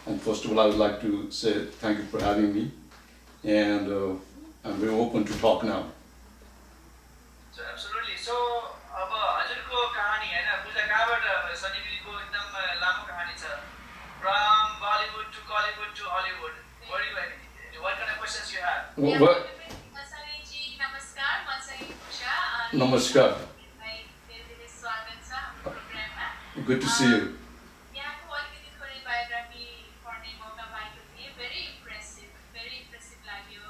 And first of all, I would like to say thank you for having me, and I'm very open to talk now. So absolutely. So अब हजुरको कहानी हैन पूजा कहाँबाट सनी लियोनको एकदम लामो कहानी छ from Bollywood to Collywood to Hollywood. What kind of questions you have? Masai जी नमस्कार मसाई पूजा Namaskar. भाइ धेरै स्वागत छ हाम्रो प्रोग्राममा Good to see you. यहाँको अलिकति थोरै बायोग्राफी पढ्ने मौका पाएको थिएँ भेरी इम्प्रेसिभ लाग्यो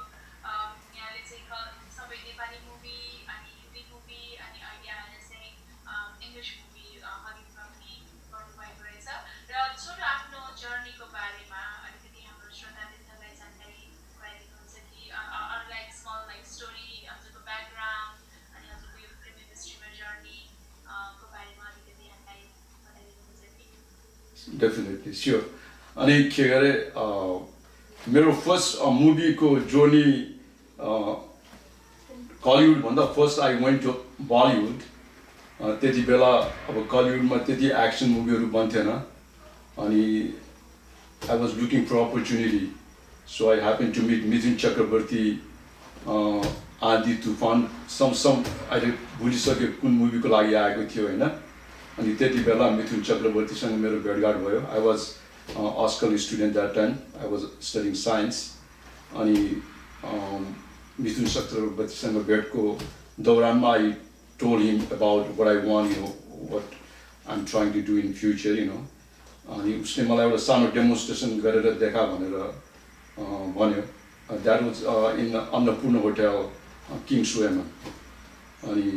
यहाँले चाहिँ सबै नेपाली मुभी अनि हिन्दी मुभी अनि अहिले आएर चाहिँ इङ्ग्लिस मुभी हलिउडमा पनि गर्नुभएको रहेछ र छोटो आफ्नो जर्नीको बारेमा अलिकति हाम्रो श्रोतावृन्दलाई जानकारी गराइदिनुहुन्छ कि लाइक स्मल लाइक स्टोरी हजुरको ब्याकग्राउन्ड अनि हजुरको यो फिल्म इन्डस्ट्रीमा जर्नी को बारेमा अलिकति हामीलाई बताइदिनुहुन्छ कि Definitely, sure. अनि के गरे मेरो फर्स्ट मुभीको जोर्नी कलिउड भन्दा first I went to Bollywood त्यति बेला अब कलिउडमा त्यति एक्सन मुभीहरू बन्थेन अनि I was looking for opportunity so I happen to meet Mithun Chakraborty आदि तुफान सम अहिले भुलिसक्यो कुन मुभीको लागि आएको थियो होइन अनि त्यति बेला मिथुन चक्रवर्तीसँग मेरो भेटघाट भयो I was a school student that time I was studying science अनि मिथुन चक्रवर्तीसँग भेटको दौरानमा I told him about what I want what I am trying to do in future अनि उसले मलाई एउटा सानो डेमोन्स्ट्रेसन गरेर देखा भनेर भन्यो that was in Annapurna hotel किङ्सवेमा अनि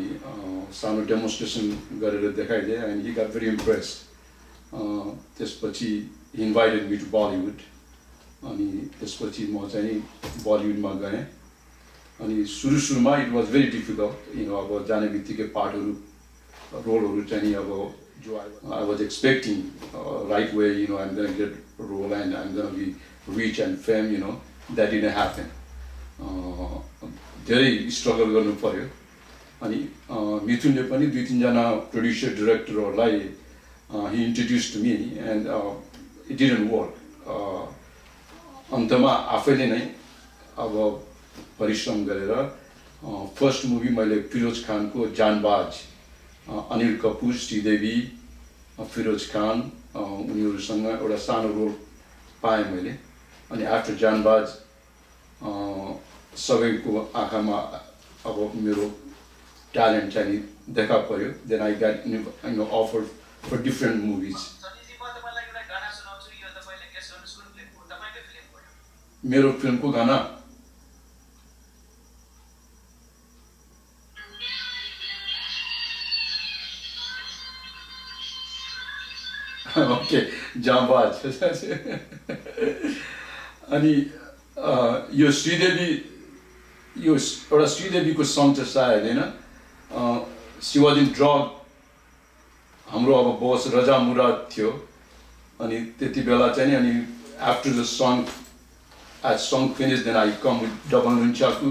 सानो डेमोन्स्ट्रेसन गरेर देखाइदिएँ and he got very impressed त्यसपछि he invited me to Bollywood अनि त्यसपछि म चाहिँ बलिउडमा गएँ अनि सुरुमा इट वाज भेरी डिफिकल्ट अब जाने बित्तिकै पार्टहरू रोलहरू चाहिँ अब जो I was expecting right way I am gonna get role and I am gonna be rich and fame that didn't happen धेरै स्ट्रगल गर्नु पर्यो अनि मिथुनले पनि दुई तिनजना प्रड्युसर डिरेक्टरहरूलाई he introduce to me and it didn't work अन्तमा आफैले नै अब परिश्रम गरेर फर्स्ट मुभी मैले फिरोज खानको जानबाज अनिल कपुर श्रीदेवी फिरोज खान उनीहरूसँग एउटा सानो रोल पाएँ मैले अनि आफ्टर जानबाज सबैको आँखामा अब मेरो ट्यालेन्ट चाहिँ देखा पर्यो then I get offer for different movies सनीजी म तपाईलाई एउटा गाना सुनाउँछु यो तपाईले गेस गर्नुस् कुन फिल्मको तपाईकै फिल्मको हो मेरो फिल्मको गाना ओके जाँबाज अनि यो श्रीदेवी यो एउटा श्रीदेवीको सङ्ग चाहिँ सायद होइन शिवाजी ड्रग हाम्रो अब बस रजा मुराद थियो अनि त्यति बेला चाहिँ नि अनि after the song as song finish then I come with double nunchaku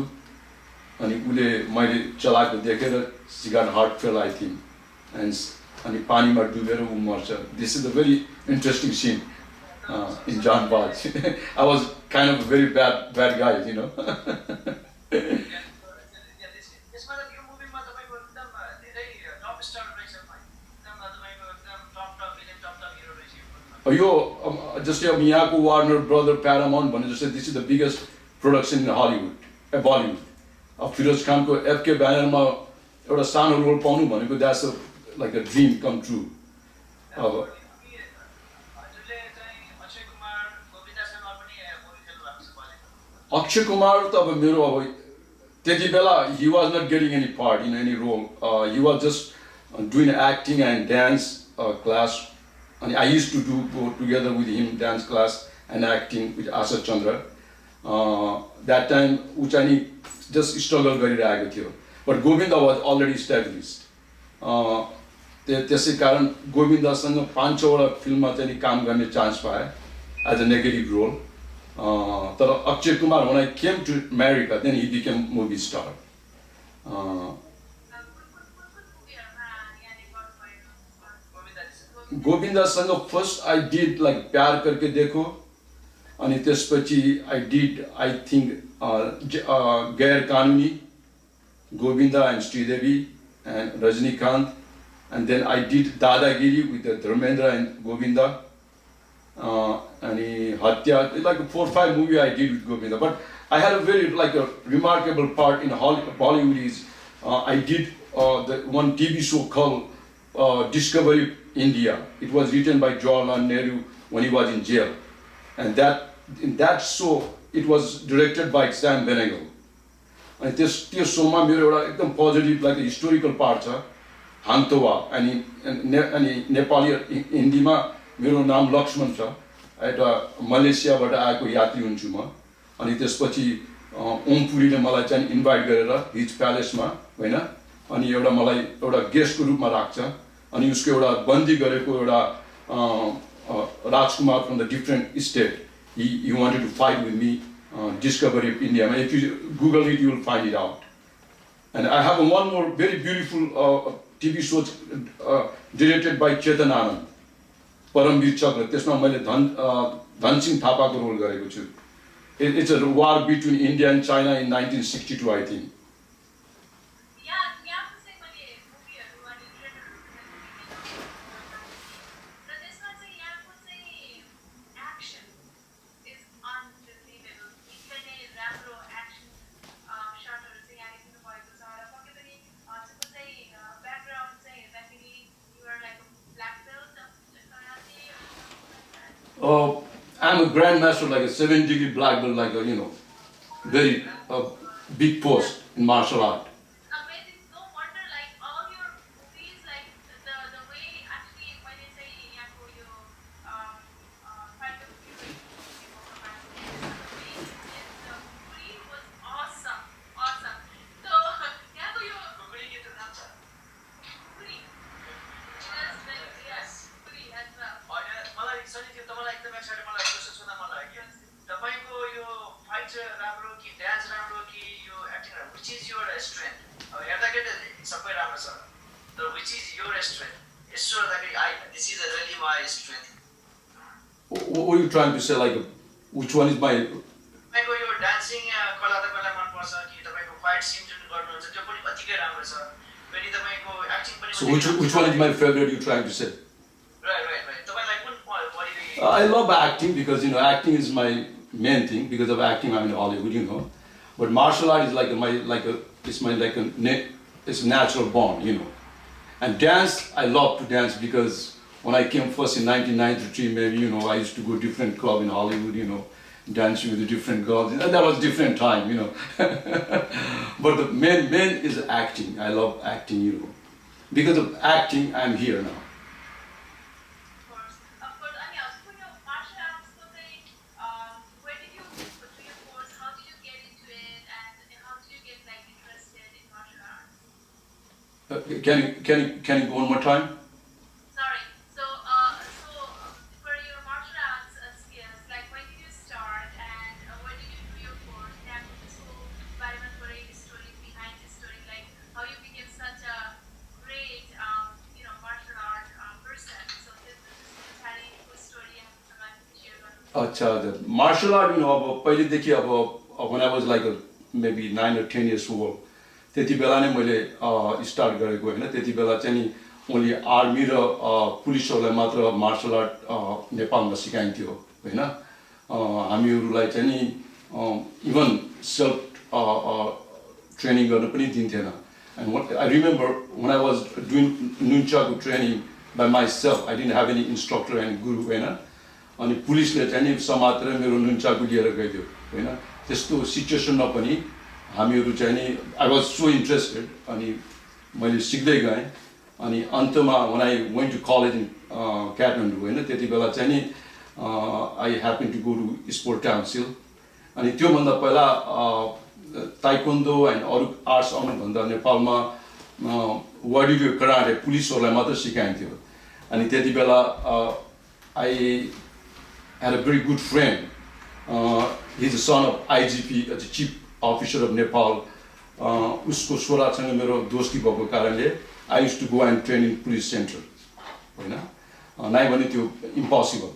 अनि उसले मैले चलाएको देखेर she got heart fail I think and अनि पानीमा डुबेर ऊ मर्छ this is a very interesting scene in Jaanbaaz I was kind of very bad guy यसमा त यो मुभीमा तपाईको एकदम धेरै टप स्टार रहेछ एकदम तपाईको एकदम टप भिलेन टप हिरो रहेछ यो फिल्ममा यो जस्तै अब यहाँको वार्नर ब्रदर प्यारामाउन्ट भने जस्तै this is the biggest production in Hollywood Bollywood अब फिरोज खानको एफके ब्यानरमा एउटा सानो रोल पाउनु भनेको that's like a dream com true अब हजुरले चाहिँ अक्षय कुमार गोविन्दासँग पनि मुभी खेल्नु भएको छ बलिउड अक्षय कुमार त अब मेरो अब त्यति बेला he was not getting any part in any role he was just doing acting and dance class अनि I use to do together with him dance class and acting with Asha Chandra that time ऊ चाहिँ नि just struggle गरिरहेको थियो but Govind was already established त्यसै कारण गोविन्दसँग 5-6वटा फिल्ममा चाहिँ नि काम गर्ने चान्स पाएँ एज अ नेगेटिभ रोल तर Akshay Kumar when I came to America then he became movie star गोविन्दासँग first I did like Pyar Karke देखो अनि त्यसपछि आई डिड आई थिङ्क गैर कानुनी Govinda and Sridevi and Rajnikant, and then I did Dadagiri with the Dharmendra and Govinda, and Hatya, like 4 or 5 movies I did with Govinda. But I had a very like a remarkable part in Bollywood is I did the one TV show called Discovery India. It was written by Jawaharlal Nehru when he was in jail, and in that show it was directed by Sam Benegal. अनि त्यो सोमा मेरो एउटा एकदम positive like historical part छ हान्तोवा अनि नेपाली हिन्दीमा मेरो नाम लक्ष्मण छ एउटा मलेसियाबाट आएको यात्री हुन्छु म अनि त्यसपछि ओमपुरीले मलाई चाहिँ इन्भाइट गरेर हिज प्यालेसमा हैन अनि एउटा मलाई एउटा गेस्टको रूपमा राख्छ अनि उसको एउटा बन्दी गरेको एउटा राजकुमार from the different state he wanted to fight with me. Discovery of India. I mean, if you Google it, you will find it out. And I have one more very beautiful TV show directed by Chetan Anand, Paramveer Chakra. त्यसमा मैले धनसिंह थापाको role गरेको छु. It's a war between India and China in 1962, I think. I'm a grandmaster, like a 7-degree black belt, like a very big post in martial art. Amazing. No wonder, like all your movies, like the way actually when they say you fight the fury, the movie was awesome. So you Puri. Yes, Puri as well. मलाई सनी थियो तपाईलाई एकदम excited मलाई question सुन्न मन लाग्यो तपाईको यो फाइट राम्रो कि डान्स राम्रो कि यो एक्टिङ राम्रो व्हिच इज योर स्ट्रेन्थ अब हेर्दाखेरि सबै राम्रो छ तर व्हिच इज योर स्ट्रेन्थ यसो हेर्दाखेरि this is really my strength What are you trying to say? Like, which one is my? तपाईको यो डान्सिङ कला तपाईलाई मन पर्छ कि तपाईको फाइट सिन जुन गर्नुहुन्छ त्यो पनि कतिकै राम्रो छ फेरि तपाईको एक्टिङ पनि So which one is my favorite? You trying to say? Right. तपाईलाई कुन I love acting because acting is my main thing. Because of acting, I'm in Hollywood, But martial art is it's a natural born, And dance, I love to dance because when I came first in 1993, maybe I used to go different club in Hollywood, dancing with the different girls. And that was different time, But the main is acting. I love acting, Because of acting, I'm here now. Can you go one more time? Sorry. So for your martial arts skills, like when did you start and when did you do your course? And so, story behind this story, like how you became such a great, martial art person. So this is a good story and share. Acha, martial art, पहिलेदेखि when I was like maybe 9 or 10 years old. त्यति बेला नै मैले start गरेको हैन त्यति बेला चाहिँ नि ओन्ली आर्मी र पुलिसहरुलाई मात्र मार्शल आर्ट नेपालमा सिकाइन्थ्यो हैन हामीहरुलाई चाहिँ नि इभन सेल्फ ट्रेनिङ गर्न पनि दिन्थेन and what I remember when I was doing nunchaku training by myself I didn't have any instructor and guru हैन अनि पुलिसले चाहिँ नि समातेर मेरो नुन्चाकु लिएर गइदियो हैन त्यस्तो सिचुएसनमा पनि हामीहरु चाहिँ नि I was so interested अनि मैले सिक्दै गएँ अनि अन्तमा when I went to college in Kathmandu हैन त्यति बेला चाहिँ नि I happened to go to sport council अनि त्यो भन्दा पहिला ताइक्वान्डो and अरु आर्ट्स आउनु भन्दा नेपालमा वाडियो कराटे पुलिसहरुलाई मात्र सिकाइन्थ्यो अनि त्यति बेला I had a very good friend he's the son of IGP the chief officer of Nepal usko छोरासँग मेरो दोस्ती भएको कारणले I used to go and train in police center हैन नाइ भने त्यो impossible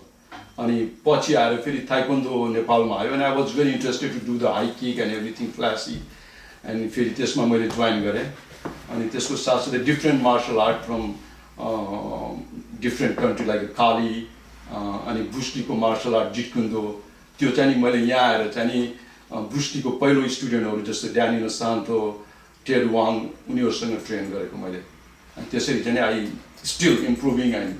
अनि पछि आएर फेरि ताइक्वान्डो नेपालमा आयो अनि I was very interested to do the high kick and everything flashy अनि फेरि त्यसमा मैले जोइन गरेँ अनि त्यसको साथसाथै different martial art from different country like kali अनि ब्रुसलीको मार्सल आर्ट जिटकुन्दो त्यो चाहिँ नि मैले यहाँ आएर चाहिँ नि ब्रुसलीको पहिलो स्टुडेन्टहरू जस्तो ड्यानिनो सान्तो टेड वाङ उनीहरूसँग ट्रेन गरेको मैले अनि त्यसरी चाहिँ नि I still improving and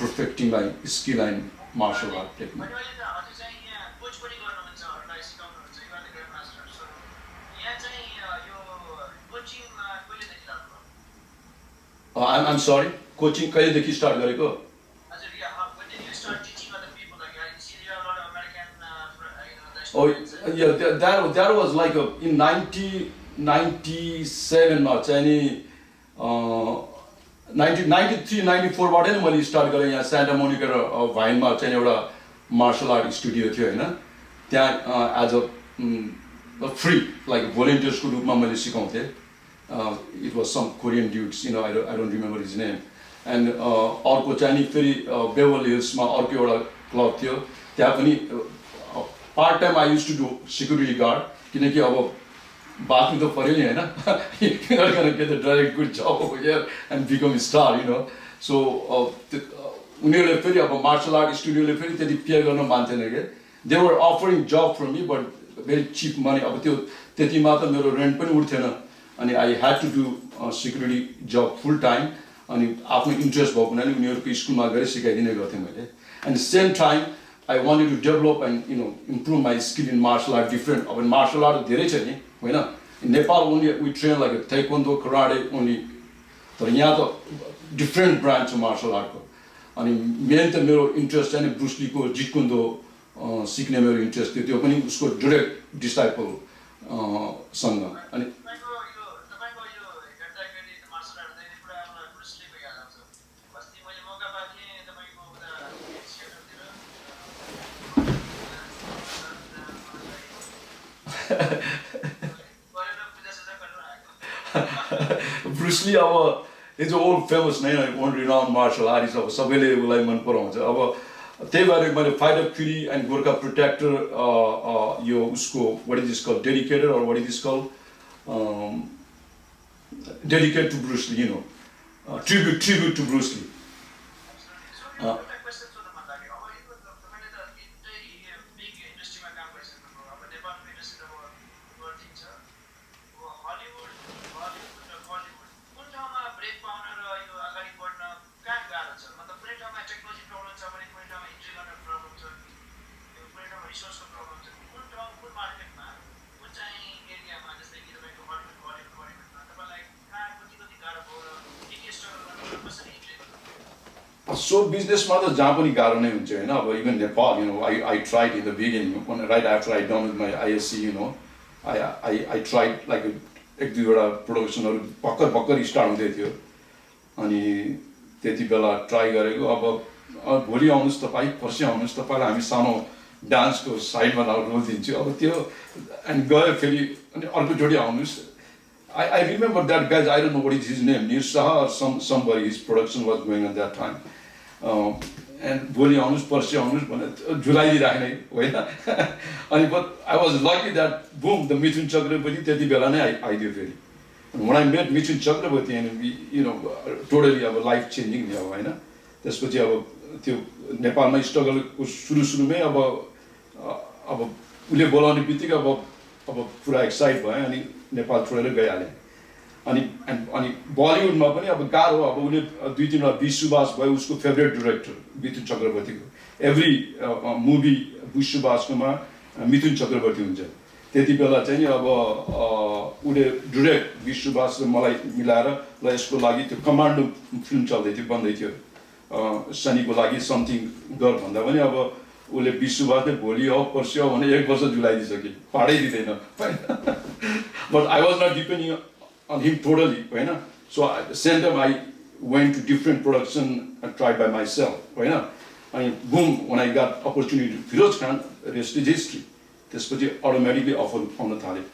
perfecting like skill and martial art technique अनि अहिले त हजुर चाहिँ यहाँ कोच पनि गर्नुहुन्छ अरूलाई सिकाउनुहुन्छ you are the grandmaster so यहाँ चाहिँ यो कोचिङ कहिलेदेखि लाग्नुभयो आइम सरी कोचिङ कहिलेदेखि स्टार्ट गरेको हजुर या when did you start teaching other people like I see there are a lot of American the Oh, students yeah, that was like in 1997 मा चाहिँ नि 1993-94 बाट नि मैले स्टार्ट गरेँ यहाँ सेन्टा मोनिका भाइनमा चाहिँ एउटा मार्सल आर्ट स्टुडियो थियो होइन त्यहाँ एज अ फ्री लाइक भोलिन्टियर्सको रूपमा मैले सिकाउँथेँ it was some Korean dudes you know I don't remember his name and अर्को चाहिँ नि फेरि बेवर्ली हिल्समा अर्को एउटा क्लब थियो त्यहाँ पनि part time I use to do security guard किनकि अब बाँच्नु त पऱ्यो नि होइन get a direct good job over here and become a star, you know. So उनीहरूले फेरि अब मार्सल आर्ट स्टुडियोले फेरि त्यति पे गर्न मान्थेन कि they were offering job from me but very cheap money अब त्यो त्यतिमा त मेरो रेन्ट पनि उठ्थेन अनि I had to do security job full time अनि आफ्नो इन्ट्रेस्ट भएको हुनाले उनीहरूको स्कुलमा गएर सिकाइदिने गर्थेँ मैले and same time I wanted to develop and you know improve my skill in martial art different अब मार्सल आर्ट धेरै छ नि होइन Nepal only we train like taekwondo karate only तर यहाँ त डिफ्रेन्ट ब्रान्च छ मार्सल आर्टको अनि मेन त मेरो इन्ट्रेस्ट चाहिँ ब्रुसलीको जिटकुन्दो सिक्ने मेरो इन्ट्रेस्ट थियो त्यो पनि उसको डिरेक्ट डिसाइपल सँग अनि तपाईँको यो हेर्दाखेरि मार्सल आर्ट चाहिँ पुरा मलाई ब्रुसलीको याद आउँछ अस्ति मैले मौका पाएको थिएँ तपाईँको उता Bruce Lee अब इज ओल्ड फेमस नै वर्ल्ड रिनाउन्ड मार्सल आर्टिस्ट अब सबैले उसलाई मन पराउँछ अब त्यही भएर मैले fight of fury and Gorkha protector यो उसको what is this call dedicated or what is this call dedicate to Bruce Lee you know tribute to Bruce Lee so बिजनेसमा त जहाँ पनि गाह्रो नै हुन्छ होइन अब even Nepal you know I tried in the beginning right after I done with my ISC you know I tried like एक दुईवटा प्रोडक्सनहरू भर्खर स्टार्ट हुँदै थियो अनि त्यति बेला ट्राई गरेको अब भोलि आउनुहोस् तपाईँ पर्सि आउनुहोस् तपाईँलाई हामी सानो डान्सको साइडमा रोल दिन्छु अब त्यो एन्ड गयो फेरि अनि अर्कोचोटि आउनुहोस् I remember that guy, I don't know what is his name, Nirsaha or somebody, his production was going on that time. And भोलि आउनुहोस् पर्सि आउनुहोस् भनेर झुलाइदिइराख्ने होइन अनि but I was lucky that boom the Mithun Chakraborty त्यति बेला नै आइदियो फेरि when I met Mithun Chakraborty and you know totally अब लाइफ चेन्जिङ नि अब होइन त्यसपछि अब त्यो नेपालमा स्ट्रगलको सुरुमै अब उसले बोलाउने बित्तिकै अब पुरा एक्साइट भयो अनि नेपाल छोडेर गइहालेँ अनि बलिउडमा पनि अब गाह्रो अब उसले दुई तिनवटा बी सुभाष भयो उसको फेभरेट डिरेक्टर मिथुन चक्रवर्तीको एभ्री मुभी बी सुभाषकोमा मिथुन चक्रवर्ती हुन्छ त्यति बेला चाहिँ नि अब उसले डिरेक्ट बी सुभाष र मलाई मिलाएर ल यसको लागि त्यो कमान्डो फिल्म चल्दै थियो बन्दै थियो शनिको लागि समथिङ गर भन्दा पनि अब उसले बी सुभाषले भोलि आऊ पर्सि आऊ भने 1 वर्ष झुलाइदिइसके पाडै दिँदैन but I was not depending on him totally, right? So same time I went to different production and tried by myself, right? And boom, when I got opportunity to Firoz Khan, rest is history. This was automatically offered on the Thalib.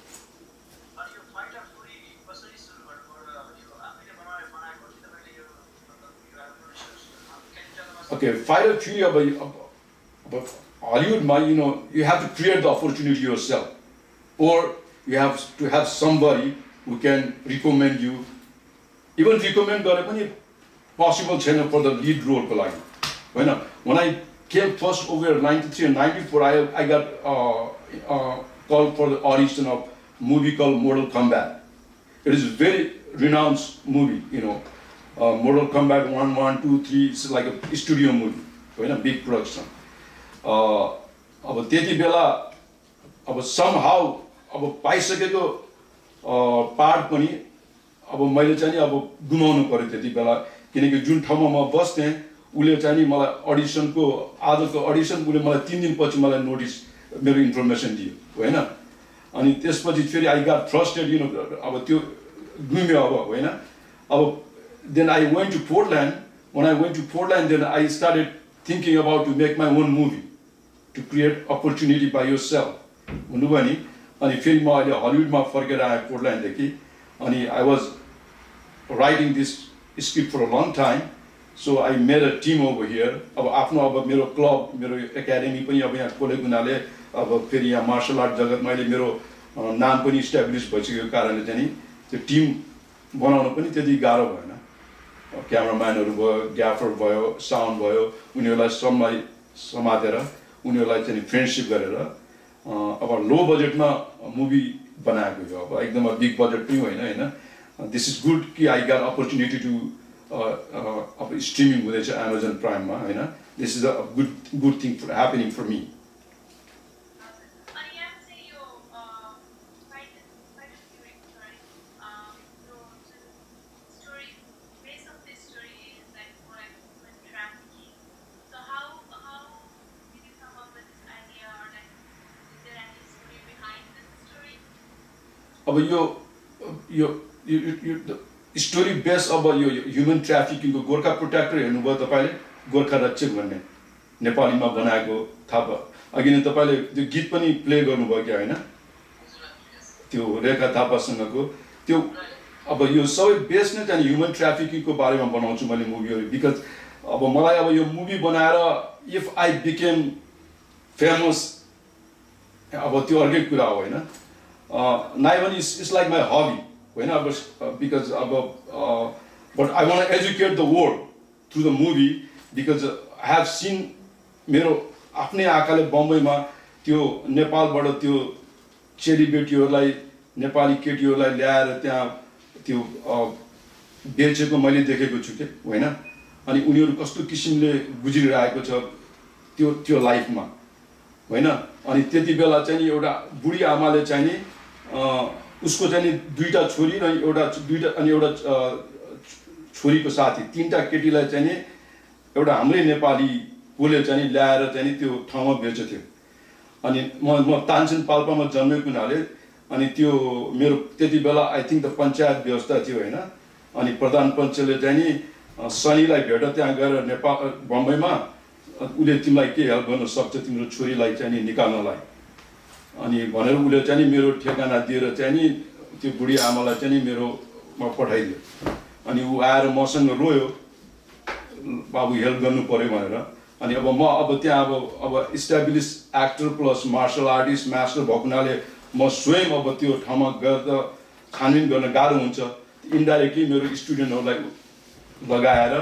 Okay, Fight of Fury But Hollywood, you have to create the opportunity yourself, or you have to have somebody who can recommend you. Even recommend gare pani possible छैन for the lead role को लागि. When I came first over 93 and 94, I got called for the audition of movie called Mortal Kombat. It is a very renowned movie, Mortal Kombat 1, 1, 2, 3. It's like a studio movie, big production. अब त्यति बेला अब somehow अब पाइसकेको part पनि अब मैले चाहिँ नि अब गुमाउनु पर्यो त्यति बेला, किनकि जुन ठाउँमा म बस्थेँ उले चाहिँ नि मलाई अडिसनको आजको अडिसन उले मलाई 3 दिनपछि मलाई नोटिस मेरो इन्फर्मेसन दियो हैन. अनि त्यसपछि फेरि आई गॉट फ्रस्ट्रेटेड, अब त्यो गुम्यो अब हैन. अब then I went to Portland. When I went to Portland, then I started thinking about to make my own movie, to create opportunity by yourself. भन्नुभयो नि. अनि फेरि म अहिले हलिउडमा फर्केर आएँ पोर्टल्यान्डदेखि. अनि I was writing this script for a long time, so I made a team over here. अब आफ्नो अब मेरो क्लब, मेरो एकाडेमी पनि अब यहाँ खोलेको हुनाले अब फेरि यहाँ मार्शल आर्ट जगतमा अहिले मेरो नाम पनि इस्टाब्लिस भइसकेको कारणले चाहिँ नि त्यो टिम बनाउन पनि त्यति गाह्रो भएन. क्यामेराम्यानहरू भयो, ग्याफर भयो, साउन्ड भयो, उनीहरूलाई सबलाई समातेर उनीहरूलाई चाहिँ फ्रेन्डसिप गरेर अब लो बजेटमा मुभी बनाएको हो. अब एकदम बिग बजेट पनि होइन हैन. दिस इज गुड कि आई गट अपर्च्युनिटी टु अब स्ट्रिमिङ हुँदैछ एमाजोन प्राइममा हैन. This is a good thing happening for me. अब यो स्टोरी बेस अब यो ह्युमन ट्राफिकिङको गोर्खा प्रोटेक्टर हेर्नुभयो तपाईँले, गोर्खा रक्षक भन्ने नेपालीमा बनाएको थाहा भयो. अघि नै तपाईँले त्यो गीत पनि प्ले गर्नुभयो क्या होइन, त्यो रेखा थापासँगको त्यो. अब यो सबै बेस नै चाहिँ ह्युमन ट्राफिकिङको बारेमा बनाउँछु मैले मुभीहरू. बिकज अब मलाई अब यो मुभी बनाएर इफ आई बिकेम फेमस अब त्यो अर्कै कुरा हो होइन. Not even it's like my hobby, because but I want to educate the world through the movie, because I have seen मेरो आफ्नै आँखाले बम्बईमा त्यो नेपालबाट त्यो चेलीबेटीहरूलाई, नेपाली केटीहरूलाई ल्याएर त्यहाँ त्यो बेचेको मैले देखेको छु के होइन. अनि उनीहरू कस्तो किसिमले गुज्रिरहेको छ त्यो लाइफमा होइन. अनि त्यति बेला चाहिँ एउटा बुढी आमाले चाहिँ नि उसको चाहिँ नि 2टा छोरी र एउटा छोरीको साथी 3टा केटीलाई चाहिँ नि एउटा हाम्रै नेपाली कोले चाहिँ नि ल्याएर चाहिँ नि त्यो ठाउँमा बेच्थ्यो. अनि म तानसेन पाल्पामा जन्मेको हुनाले अनि त्यो मेरो त्यति बेला आई थिङ्क द पञ्चायत व्यवस्था थियो होइन. अनि प्रधान पञ्चले चाहिँ नि शनिलाई भेट त्यहाँ गएर नेपाल बम्बईमा उसले तिमीलाई के हेल्प गर्न सक्छ तिम्रो छोरीलाई चाहिँ नि निकाल्नलाई. अनि भनेर उसले चाहिँ नि मेरो ठेगाना दिएर चाहिँ नि त्यो बुढी आमालाई चाहिँ नि मेरोमा पठाइदियो. अनि ऊ आएर मसँग रोयो, बाबु हेल्प गर्नु पर्यो भनेर. अनि अब म अब त्यहाँ अब establish actor plus martial artist master भएको हुनाले म स्वयं अब त्यो ठाउँमा गएर त छानबिन गर्न गाह्रो हुन्छ. इन्डाइरेक्टली मेरो स्टुडेन्टहरूलाई लगाएर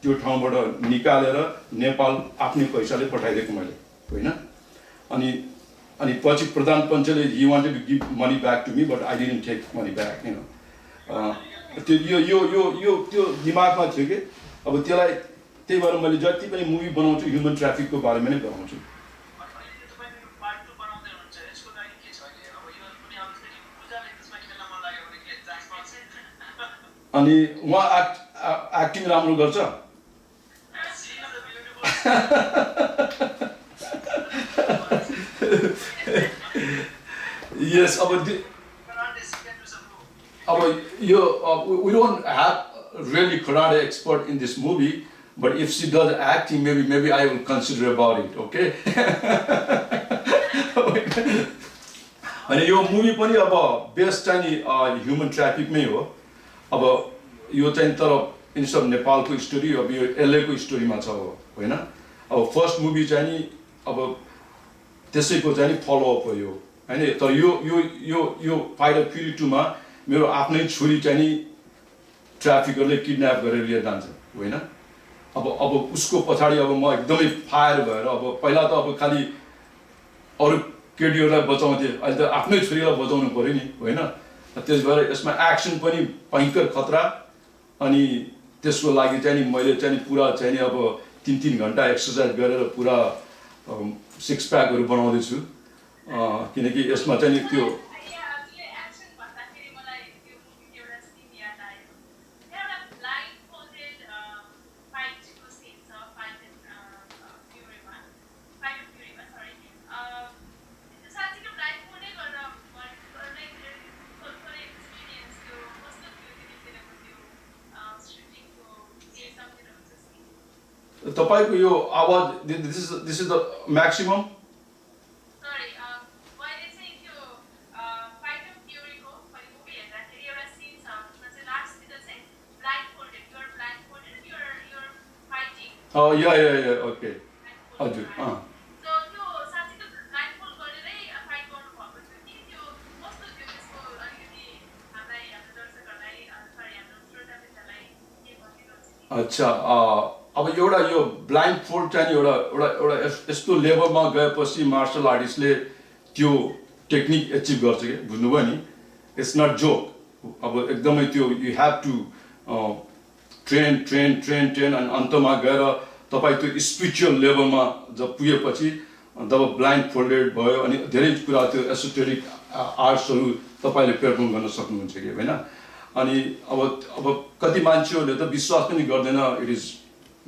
त्यो ठाउँबाट निकालेर नेपाल आफ्नै पैसाले पठाइदिएको मैले होइन. अनि पछि प्रधान पञ्चले he wanted to give money back to me, but I didn't take money back त्यो यो त्यो दिमागमा थियो कि अब त्यसलाई. त्यही भएर मैले जति पनि मुभी बनाउँछु ह्युमन ट्राफिकको बारेमा नै बनाउँछु. अनि उहाँ एक्टिङ राम्रो गर्छ. Yes, we don't have really karate expert in this movie, but if she does acting, maybe I will consider about it. Okay. अनि यो मुभी पनि अब बेस्ट चाहिँ नि ह्युमन ट्राफिकमै हो. अब यो चाहिँ तर इन्स्टेड नेपालको स्टोरी अब यो एलएको स्टोरीमा छ होइन. अब फर्स्ट मुभी चाहिँ नि अब त्यसैको चाहिँ नि फलोअप हो यो होइन तर यो फाइट अफ फ्युरी 2 मा मेरो आफ्नै छोरी चाहिँ नि ट्राफिकरले किडन्याप गरेर लिएर जान्छ होइन अब उसको पछाडि अब म एकदमै फायर भएर अब पहिला त अब खालि अरू केटीहरूलाई बचाउँथेँ अहिले त आफ्नै छोरीलाई बचाउनु पऱ्यो नि होइन त्यस भएर यसमा एक्सन पनि भयङ्कर खतरा अनि त्यसको लागि चाहिँ नि मैले चाहिँ नि पुरा चाहिँ नि अब 3 घन्टा एक्सर्साइज गरेर पुरा सिक्स प्याकहरू बनाउँदैछु किनकि यसमा चाहिँ नि त्यो तपाईको यो आवाज this is the maximum yeah okay हजुर अच्छा अब एउटा यो ब्लाइन्ड फोल्ड चाहिँ एउटा एउटा एउटा यस्तो लेभलमा गएपछि मार्सल आर्टिस्टले त्यो टेक्निक एचिभ गर्छ कि बुझ्नुभयो नि इट्स नट जोक अब एकदमै त्यो यु हेभ टु ट्रेन अनि अन्तमा गएर तपाईँ त्यो स्पिरिचुअल लेभलमा जब पुगेपछि जब ब्लाइन्ड फोल्डेड भयो अनि धेरै कुरा त्यो एसोटेरिक आर्ट्सहरू तपाईँले पेर्फर्म गर्न सक्नुहुन्छ कि होइन अनि अब कति मान्छेहरूले त विश्वास पनि गर्दैन it is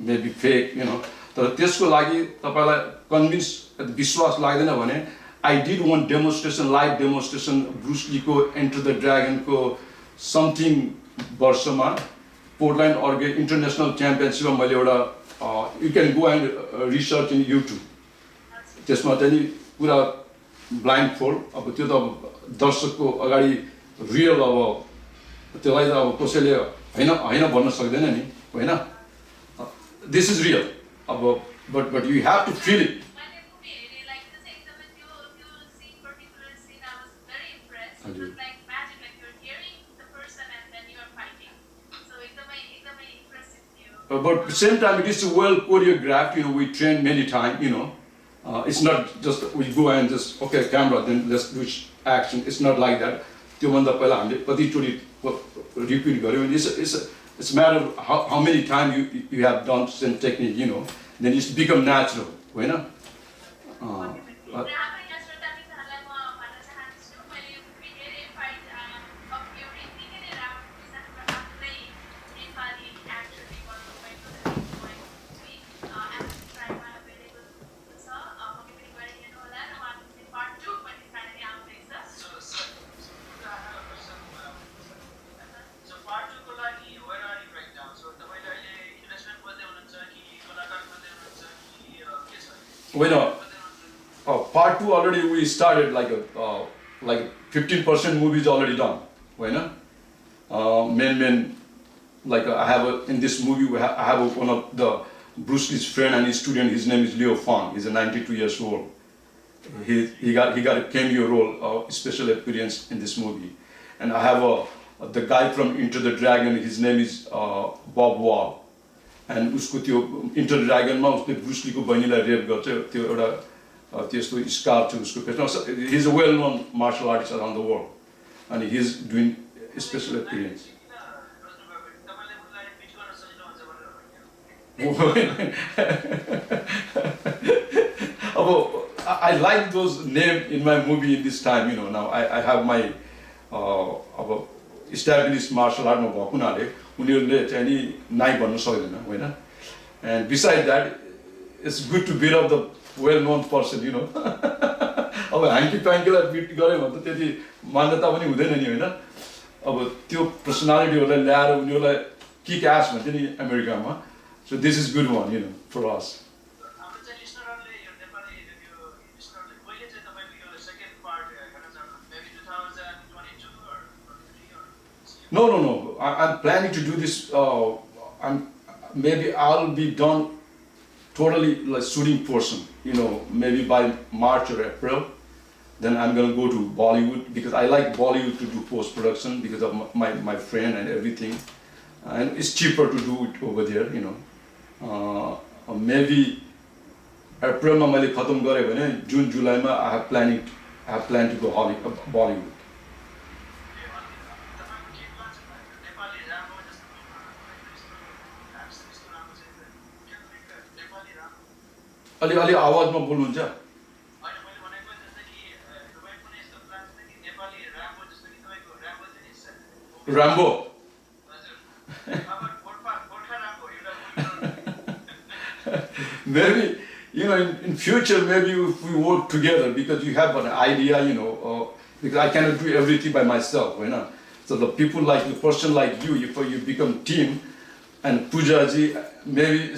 maybe fake you know तर त्यसको लागि तपाईँलाई कन्भिन्स विश्वास लाग्दैन भने I did one demonstration live demonstration Bruce लीको एन्टर द ड्रागनको समथिङ वर्षमा पोर्टल्यान्ड अर्गे इन्टरनेसनल च्याम्पियनसिपमा मैले एउटा you can go and research in YouTube त्यसमा चाहिँ नि पुरा ब्लाइन्ड फोल्ड अब त्यो त अब दर्शकको अगाडि रियल अब त्यसलाई त अब कसैले होइन भन्न सक्दैन नि होइन दिस इज रियल अब but you have to feel it But same time, it is well choreographed. You know, we train many times. You know, it's not just we go and just okay, camera, then let's do action. It's not like that. त्यो भन्दा पहिला हामीले कतिचोटि repeat गर्यो it's matter of how many times you have done same technique, you know, then it's become natural, होइन When part 2 already we started like 15% movies already done. When main like I have in this movie I have one of the Bruce Lee's friend and his student. His name is Leo Fang. He's a 92 years old. He got a cameo role, special appearance in this movie. And I have the guy from Enter the Dragon. His name is Bob Wall. And उसको त्यो enter ड्रागनमा उसले Bruce लीको बहिनीलाई rape गर्छ त्यो एउटा त्यस्तो scar छ उसको पेटमा he is a well known martial artist around the world अनि he is doing special experience अब I like those names in my movie in this time, you know. Now I have my अब established martial art मा भएको हुनाले उनीहरूले चाहिँ नि नाइ भन्न सक्दैन होइन and beside that it's good to beat of the well known person you know अब ह्याङ्की प्याङ्कीलाई बिट गऱ्यो भने त त्यति मान्यता पनि हुँदैन नि होइन अब त्यो पर्सनालिटीहरूलाई ल्याएर उनीहरूलाई किक एस भन्थ्यो नि अमेरिकामा so this is good one you know for us No. I'm planning to do this. Maybe I'll be done totally like shooting person, you know, maybe by March or April, then I'm gonna go to Bollywood because I like Bollywood to do post production because of my friend and everything, and it's cheaper to do it over there, you know. Maybe April ma मैले खत्म गरेँ भने June July मा I have planned to go Bollywood. तपाईँको के plan छ नेपाली राम्रो जस्तो यस्तो राम्रो छ नेपाली राम्रो अलि आवाजमा बोल्नुहुन्छ? होइन मैले भनेको जस्तै कि तपाईँको कुनै यस्तो प्लान छ कि नेपाली राम्रो जस्तो कि तपाईँको राम्रो चाहिँ Rambo. हजुर अब गोर्खा राम्रो एउटा Maybe, you know, in future, maybe if we work together, because you have an idea, you know, because I cannot do everything by myself, you know. So the people like, the person like you, if you become team, and Pooja ji, maybe,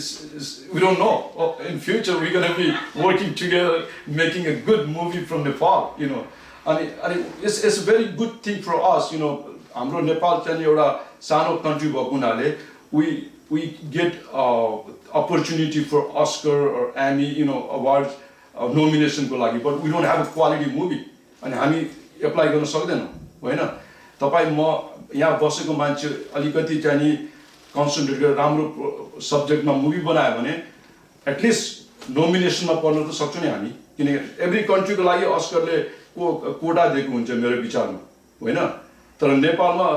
we don't know, in future we're going to be working together, making a good movie from Nepal, you know. And it's a very good thing for us, you know. हाम्रो नेपाल चाहिँ एउटा सानो country भएको हुनाले we get opportunity for Oscar or Emmy, you know, awards nomination को लागि, but we don't have a quality movie. अनि हामी apply गर्न सक्दैनौँ, होइन? तपाईँ म यहाँ बसेको मान्छे अलिकति चाहिँ नि concentrate गरेर राम्रो सब्जेक्टमा मुभी बनायो भने at least नोमिनेसनमा पर्न त सक्छौँ नि हामी, किनकि every country को लागि अस्करले कोटा दिएको हुन्छ मेरो विचारमा, होइन? तर नेपालमा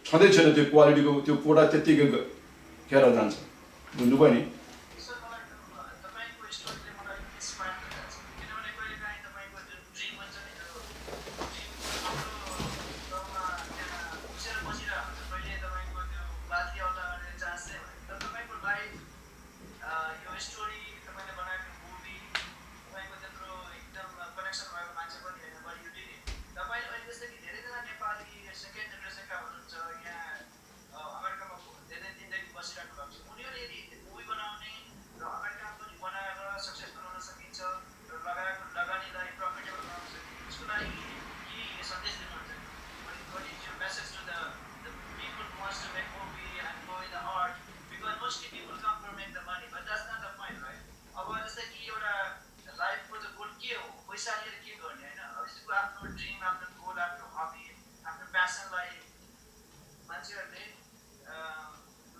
छँदै छैन त्यो क्वालिटीको त्यो कोटा त्यतिकै खेर जान्छ, बुझ्नुभयो नि? सर मलाई तपाईँको स्टोरीले मलाई इन्स्पायर गरिरहेको छ किनभने कहिलेकाहीँ तपाईँको जुन ड्रिम हुन्छ नि त्यो ड्रिम हाम्रो गाउँमा त्यहाँ उसेर बसिरहेको हुन्छ कहिले तपाईँको त्यो बाँकी आउला गर्ने चान्स नै भयो तर तपाईँको लाइफ यो स्टोरी तपाईँले बनाएको मुभी तपाईँको त्यत्रो एकदम कनेक्सन भएको मान्छे पनि होइन बट यु डिड इट तपाईँले अहिले जस्तै कि धेरैजना नेपाली सेकेन्ड जेनेरेसनका हुनुहुन्छ यहाँ अमेरिकामा धेरै दिनदेखि बसिराख्नु भएको छ उनीहरूले यदि मुभी बनाउने र अमेरिकामा पनि बनाएर सक्सेसफुल हुन सकिन्छ र लगाएको लगानीलाई प्रफिटेबल बनाउन सकिन्छ त्यसको लागि के सन्देश दिनुहुन्छ what is your message to the people who wants to make movie and go in the art because mostly people come for make the money but that's not the point right अब जस्तै कि एउटा लाइफको त goal के हो पैसा लिएर के गर्ने होइन अब यसको आफ्नो ड्रिम आफ्नो गोल आफ्नो हबी आफ्नो प्यासनलाई मान्छेहरूले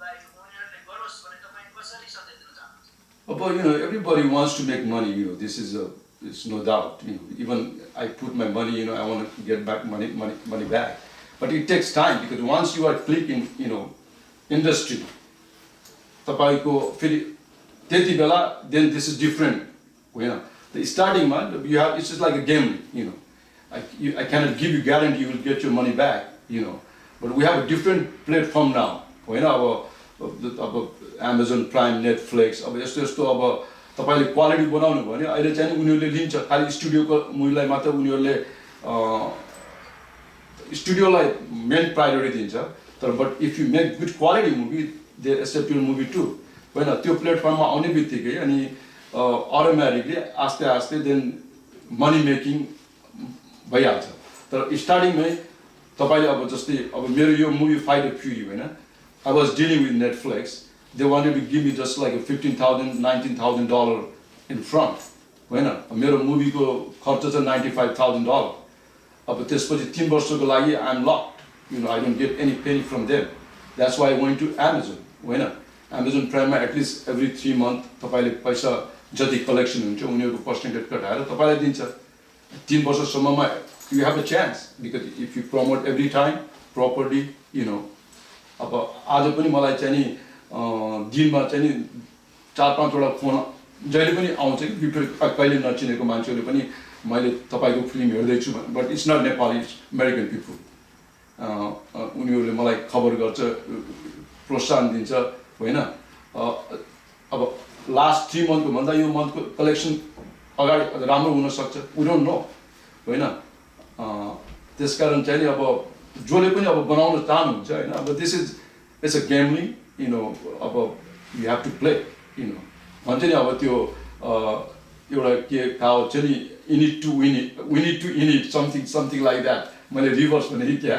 like उनीहरूले गरोस् भने तपाईँ कसरी सन्देश दिन चाहनुहुन्छ But you know, everybody wants to make money. You know, this is it's no doubt. You know, even I put my money. You know, I want to get back money back. But it takes time because once you are clicking, you know, industry, तपाईको फेरि त्यति बेला then this is different. You know, the starting month you have it's just like a game. You know, I cannot give you guarantee you will get your money back. You know, but we have a different platform now. You know, अब Amazon Prime, Netflix, अब यस्तो अब तपाईले quality बनाउनु भने अहिले चाहिँ उनीहरूले लिन्छ खाली स्टुडियोको मूल्यलाई मात्र उनीहरूले स्टुडियोलाई मेन प्रायोरिटी दिन्छ तर but if you make good quality movie they accept your movie too होइन त्यो प्लेटफर्ममा आउने बित्तिकै अनि अटोमेटिकली आस्ते आस्ते देन मनी मेकिङ भइहाल्छ तर स्टार्टिङमै तपाईले अब जस्तै अब मेरो यो मुभी फाइट अफ फ्युरी होइन I was dealing with Netflix. They wanted to give me just like a $15,000, $19,000 in front. होइन मेरो मुभीको खर्च चाहिँ $95,000. अब त्यसपछि 3 वर्षको लागि I'm locked. You know, I don't get any penny from them. That's why I went to Amazon. होइन Amazon Prime at least every 3 months तपाईले पैसा जति कलेक्सन हुन्छ उनीहरूको पर्सेन्टेज कटाएर तपाईलाई दिन्छ 3 वर्षसम्ममा you have a chance because if you promote every time properly, you know. अब आज पनि मलाई चाहिँ नि दिनमा चाहिँ नि 4-5 वटा फोन जहिले पनि आउँछ कि कहिले नचिनेको मान्छेहरूले पनि मैले तपाईको फिल्म हेर्दैछु but it's not Nepali American people उनीहरूले मलाई खबर गर्छ प्रोत्साहन दिन्छ होइन अब लास्ट 3 मन्थको भन्दा यो मन्थको कलेक्सन अगाडि राम्रो हुन सक्छ वी डोन्ट नो होइन त्यसकारण चाहिँ नि अब जसले पनि अब बनाउन चाहनुहुन्छ हैन अब this is it's a gambling you know अब you have to play you know भन्छ नि अब त्यो एउटा के कहावत छ नि you need to win it we need to in it something like that मैले रिभर्स भने क्या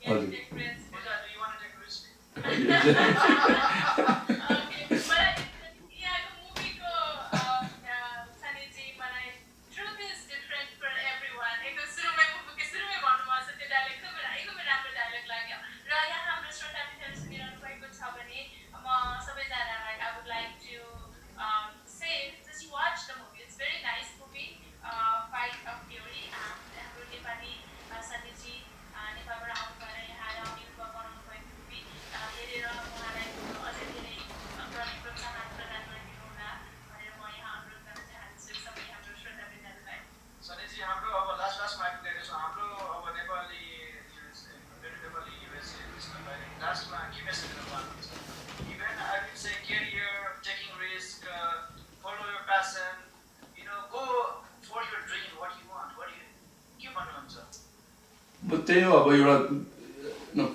हजुर Pooja, do you want to take risk? त्यही हो अब एउटा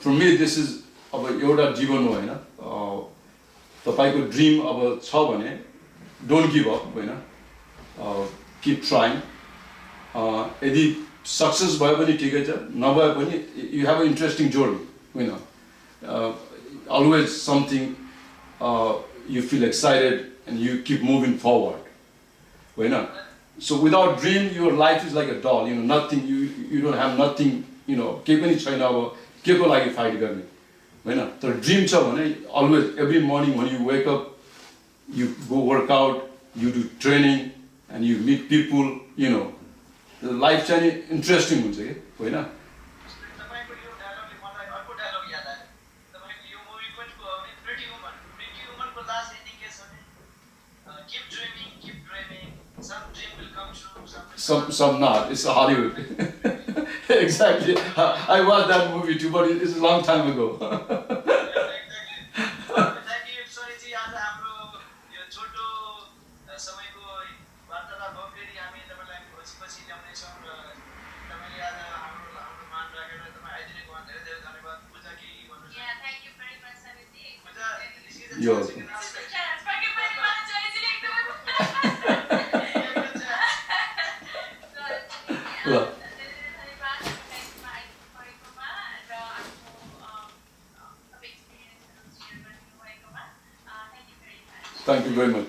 फर मी दिस इज अब एउटा जीवन हो होइन तपाईँको ड्रिम अब छ भने डोन्ट गिभ अप होइन किप ट्राइङ यदि सक्सेस भयो भने ठिकै छ नभए पनि यु हेभ अ इन्ट्रेस्टिङ जोर्नी होइन always something you feel excited and you keep moving forward. So without dream, your life is like a doll. Nothing. You don't have nothing. केही पनि छैन अब केको लागि फाइट गर्ने होइन तर ड्रिम छ भने always every morning when you wake up, you go work out, you do training, and you meet people. The life चाहिँ इन्ट्रेस्टिङ हुन्छ कि होइन. तपाईँको यो डायलगले मलाई अर्को डायलग याद आयो तपाईँको यो मुभीको प्रिटी वुमनको लास्ट एन्डिङ के छ भने keep dreaming, some dream will come true, Some not. It's Hollywood. Exactly. I watched that movie too, but it's a long time ago. Thank you, Soniji. आज हाम्रो यो छोटो समयको वार्तालाप भयो फेरि हामी तपाईँलाई पछि ल्याउनेछौँ र तपाईँले आज हाम्रो मान राखेर तपाईँ आइदिनुको धेरै धेरै धन्यवाद. पूजा के भन्नु छ? Yeah, thank you very much, Saniti. Puja this is the Yo. chance you can ask. Forgive me, man. Joyce, Well. Thank you very much.